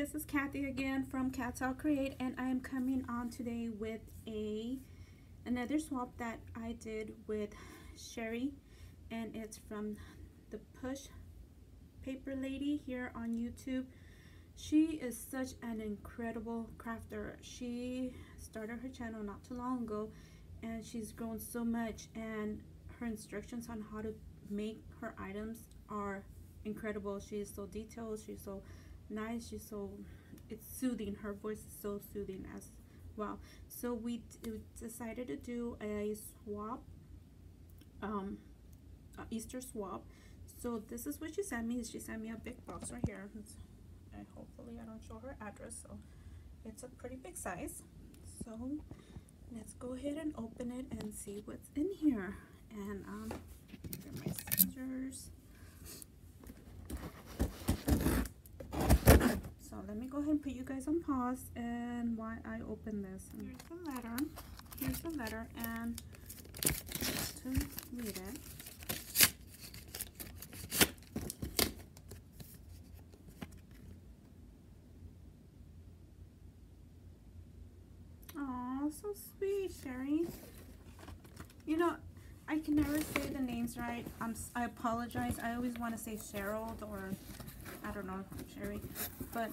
this is Kathy again from Cats I'll Create, and I am coming on today with another swap that I did with Sherry, and it's from the Posh Paper Lady here on YouTube. She is such an incredible crafter. She started her channel not too long ago, and she's grown so much, and her instructions on how to make her items are incredible. She is so detailed, she's so nice, it's soothing. Her voice is so soothing as well. So we decided to do a swap, Easter swap. So this is what she sent me. She sent me a big box right here. Hopefully I don't show her address, so it's a pretty big size. So let's go ahead and open it and see what's in here. And here are my scissors. So let me go ahead and put you guys on pause and while I open this. Here's the letter. Here's the letter, and to read it. Oh, so sweet, Sherry. You know, I can never say the names right. I apologize. I always want to say Cheryl or I don't know, Sherry. But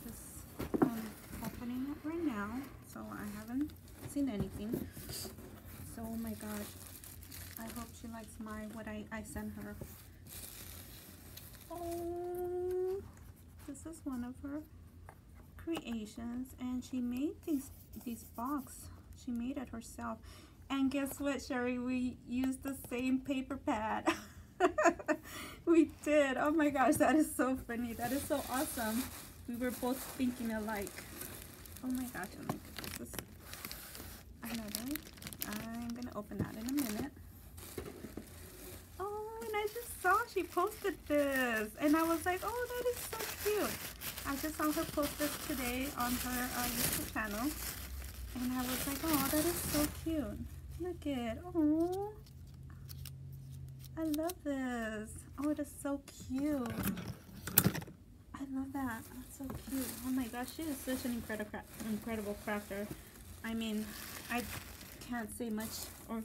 this, I'm opening it right now, so I haven't seen anything. So oh my gosh, I hope she likes what I sent her. Oh, this is one of her creations, and she made these box. She made it herself. And guess what, Sherry? We used the same paper pad. We did. Oh my gosh, that is so funny. That is so awesome. We were both thinking alike. Oh my gosh, oh my goodness. This is another. I'm gonna open that in a minute. Oh, and I just saw she posted this, and I was like, oh, that is so cute. I just saw her post this today on her YouTube channel, and I was like, oh, that is so cute. Look it. Oh, I love this. Oh, it is so cute. I love that. That's so cute. Oh my gosh, she is such an incredible crafter. I mean, I can't say much, or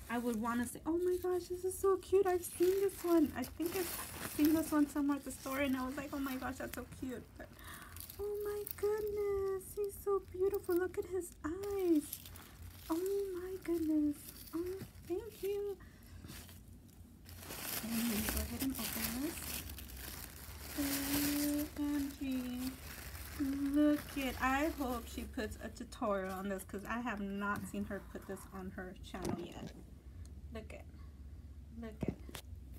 I would want to say, oh my gosh, this is so cute. I've seen this one. I think I've seen this one somewhere at the store, and I was like, oh my gosh, that's so cute. But oh my goodness, he's so beautiful. Look at his eyes. Oh my goodness. Oh, thank you. And let me go ahead and open this. OMG. Look it. I hope she puts a tutorial on this, because I have not seen her put this on her channel yet. Look it. Look it.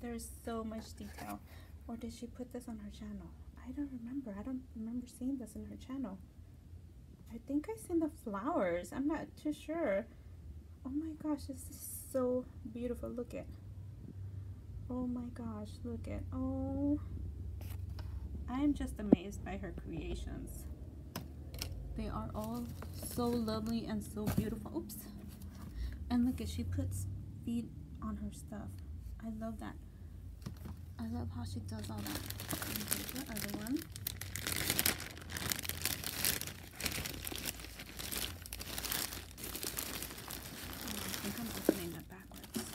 There's so much detail. Or did she put this on her channel? I don't remember. I don't remember seeing this in her channel. I think I seen the flowers. I'm not too sure. Oh my gosh, this is so beautiful. Look it. Oh my gosh, look it. Oh, I'm just amazed by her creations. They are all so lovely and so beautiful. Oops. And look at, she puts feet on her stuff. I love that. I love how she does all that. Here's the other one. I think I'm opening it backwards.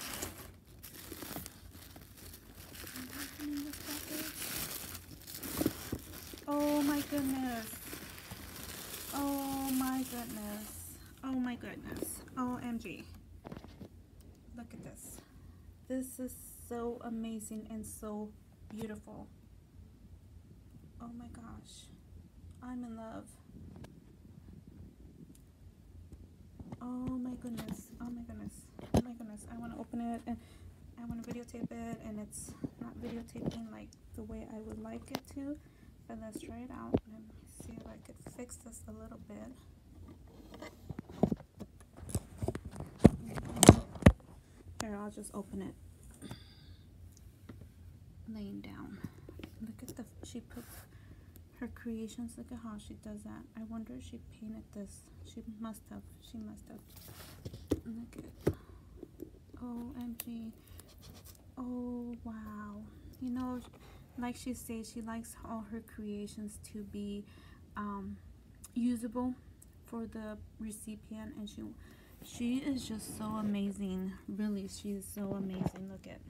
Oh my goodness. Oh my goodness. Oh my goodness. OMG. Look at this. This is so amazing and so beautiful. Oh my gosh. I'm in love. Oh my goodness. Oh my goodness. Oh my goodness. I want to open it, and I want to videotape it, and it's not videotaping like the way I would like it to. But let's try it out. Let me see if I could fix this a little bit. Here, I'll just open it laying down. Look at she puts her creations. Look at how she does that. I wonder if she painted this. She must have. Look at, OMG. Oh wow. You know, like she says, she likes all her creations to be usable for the recipient, and she is just so amazing. Really, she is so amazing. Look at,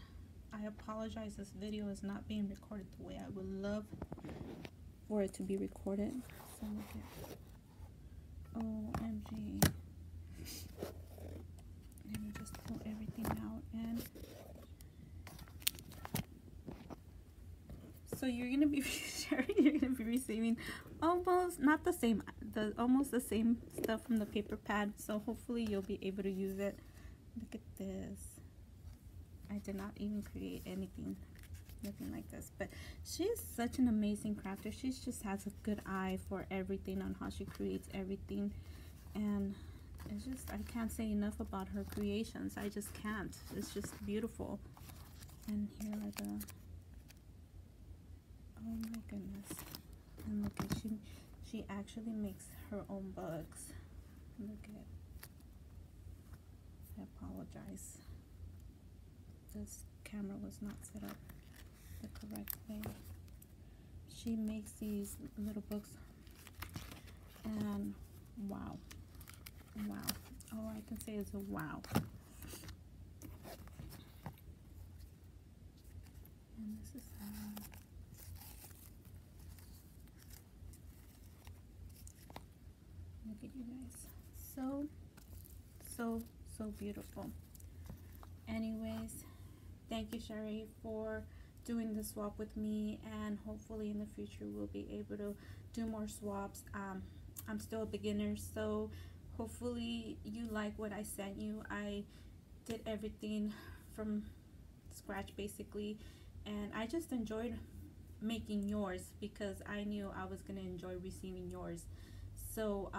I apologize, this video is not being recorded the way I would love for it to be recorded. So look at OMG. Let me just pull everything out. And so you're gonna be you're gonna be receiving almost not the same, almost the same stuff from the paper pad. So hopefully you'll be able to use it. Look at this. I did not even create anything, nothing like this. But she's such an amazing crafter. She just has a good eye for everything on how she creates everything, and it's just, I can't say enough about her creations. I just can't. It's just beautiful. And here are the, oh my goodness. And look at, she actually makes her own bugs. Look at, I apologize. This camera was not set up the correct way. She makes these little books, and wow. Wow. All I can say is a wow. And this is look at you guys. So beautiful. Anyways, thank you, Sherry, for doing the swap with me, and hopefully in the future we'll be able to do more swaps. I'm still a beginner, so hopefully you like what I sent you. I did everything from scratch basically, and I just enjoyed making yours because I knew I was going to enjoy receiving yours. So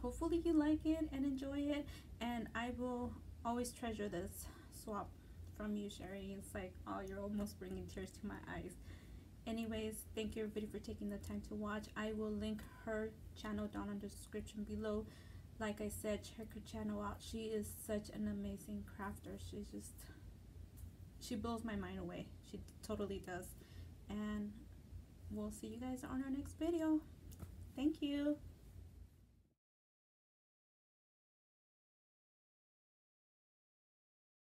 hopefully you like it and enjoy it, and I will always treasure this swap from you, Sherry. It's like, oh, you're almost bringing tears to my eyes. Anyways, thank you everybody for taking the time to watch. I will link her channel down in the description below. Like I said, check her channel out. She is such an amazing crafter. She blows my mind away. She totally does. And we'll see you guys on our next video. Thank you.